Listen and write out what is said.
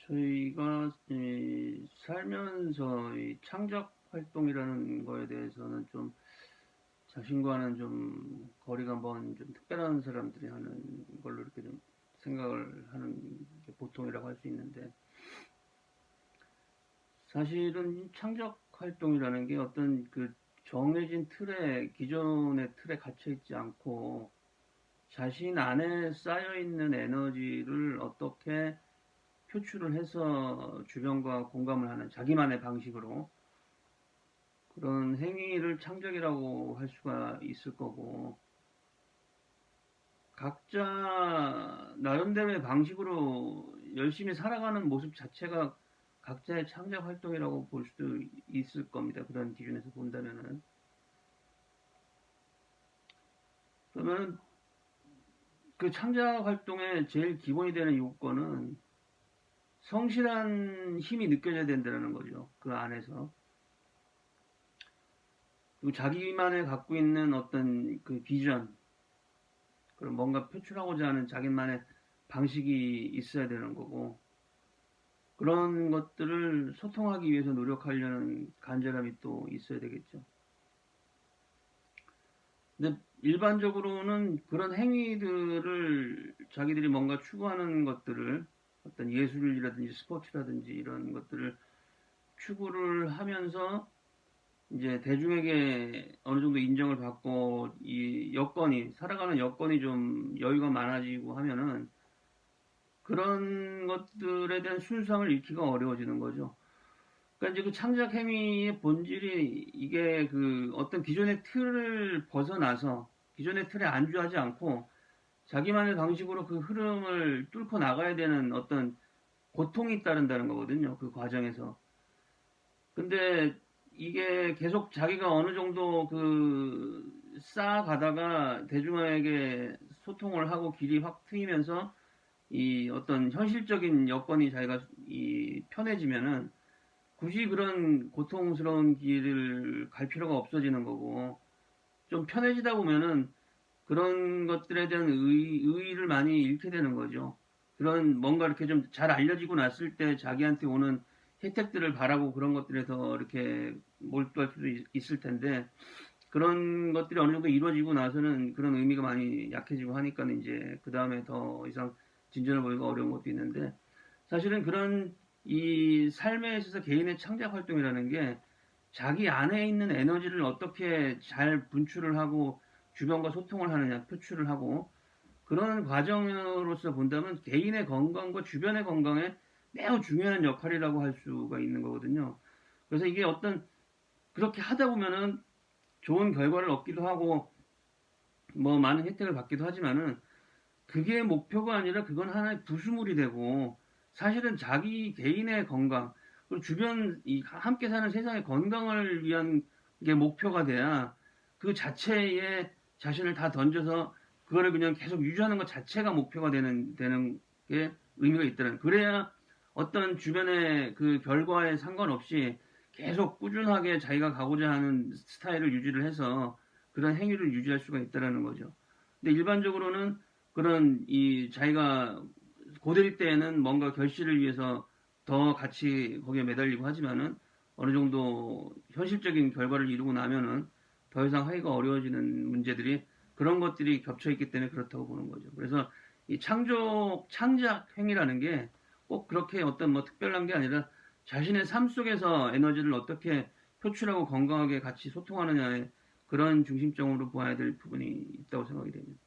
저희가 살면서 이 창작 활동이라는 거에 대해서는 좀 자신과는 좀 거리가 먼 좀 특별한 사람들이 하는 걸로 이렇게 좀 생각을 하는 게 보통이라고 할 수 있는데, 사실은 이 창작 활동이라는 게 어떤 그 정해진 기존의 틀에 갇혀 있지 않고 자신 안에 쌓여 있는 에너지를 어떻게 표출을 해서 주변과 공감을 하는 자기만의 방식으로 그런 행위를 창작이라고 할 수가 있을 거고, 각자 나름대로의 방식으로 열심히 살아가는 모습 자체가 각자의 창작 활동이라고 볼 수도 있을 겁니다. 그런 기준에서 본다면은. 그러면 그 창작 활동의 제일 기본이 되는 요건은 성실한 힘이 느껴져야 된다는 거죠. 그 안에서. 그리고 자기만의 갖고 있는 어떤 그 비전, 그런 뭔가 표출하고자 하는 자기만의 방식이 있어야 되는 거고, 그런 것들을 소통하기 위해서 노력하려는 간절함이 또 있어야 되겠죠. 근데 일반적으로는 그런 행위들을 자기들이 뭔가 추구하는 것들을 어떤 예술이라든지 스포츠라든지 이런 것들을 추구를 하면서 이제 대중에게 어느 정도 인정을 받고 이 여건이 살아가는 여건이 좀 여유가 많아지고 하면은 그런 것들에 대한 순수함을 잃기가 어려워지는 거죠. 그러니까 이제 그 창작 행위의 본질이 이게 그 어떤 기존의 틀을 벗어나서 기존의 틀에 안주하지 않고 자기만의 방식으로 그 흐름을 뚫고 나가야 되는 어떤 고통이 따른다는 거거든요. 그 과정에서. 근데 이게 계속 자기가 어느 정도 쌓아가다가 대중에게 소통을 하고 길이 확 트이면서 이 어떤 현실적인 여건이 자기가 편해지면은 굳이 그런 고통스러운 길을 갈 필요가 없어지는 거고, 좀 편해지다 보면은 그런 것들에 대한 의의를 많이 잃게 되는 거죠. 그런 뭔가 이렇게 좀 잘 알려지고 났을 때 자기한테 오는 혜택들을 바라고 그런 것들에 더 이렇게 몰두할 수도 있을 텐데, 그런 것들이 어느 정도 이루어지고 나서는 그런 의미가 많이 약해지고 하니까 이제 그 다음에 더 이상 진전을 보기가 어려운 것도 있는데, 사실은 그런 이 삶에 있어서 개인의 창작 활동이라는 게 자기 안에 있는 에너지를 어떻게 잘 분출을 하고 주변과 소통을 하느냐, 표출을 하고 그런 과정으로서 본다면 개인의 건강과 주변의 건강에 매우 중요한 역할이라고 할 수가 있는 거거든요. 그래서 이게 어떤 그렇게 하다 보면은 좋은 결과를 얻기도 하고 뭐 많은 혜택을 받기도 하지만은 그게 목표가 아니라 그건 하나의 부수물이 되고 사실은 자기 개인의 건강 그리고 주변 함께 사는 세상의 건강을 위한 게 목표가 돼야 그 자체에 자신을 다 던져서 그거를 그냥 계속 유지하는 것 자체가 목표가 되는 게 의미가 있다는. 그래야 어떤 주변의 그 결과에 상관없이 계속 꾸준하게 자기가 가고자 하는 스타일을 유지를 해서 그런 행위를 유지할 수가 있다는 거죠. 근데 일반적으로는 그런 자기가 고될 때에는 뭔가 결실을 위해서 더 같이 거기에 매달리고 하지만은 어느 정도 현실적인 결과를 이루고 나면은 더 이상 하기가 어려워지는 문제들이 그런 것들이 겹쳐 있기 때문에 그렇다고 보는 거죠. 그래서 이 창작 행위라는 게 꼭 그렇게 어떤 뭐 특별한 게 아니라 자신의 삶 속에서 에너지를 어떻게 표출하고 건강하게 같이 소통하느냐에 그런 중심적으로 보아야 될 부분이 있다고 생각이 됩니다.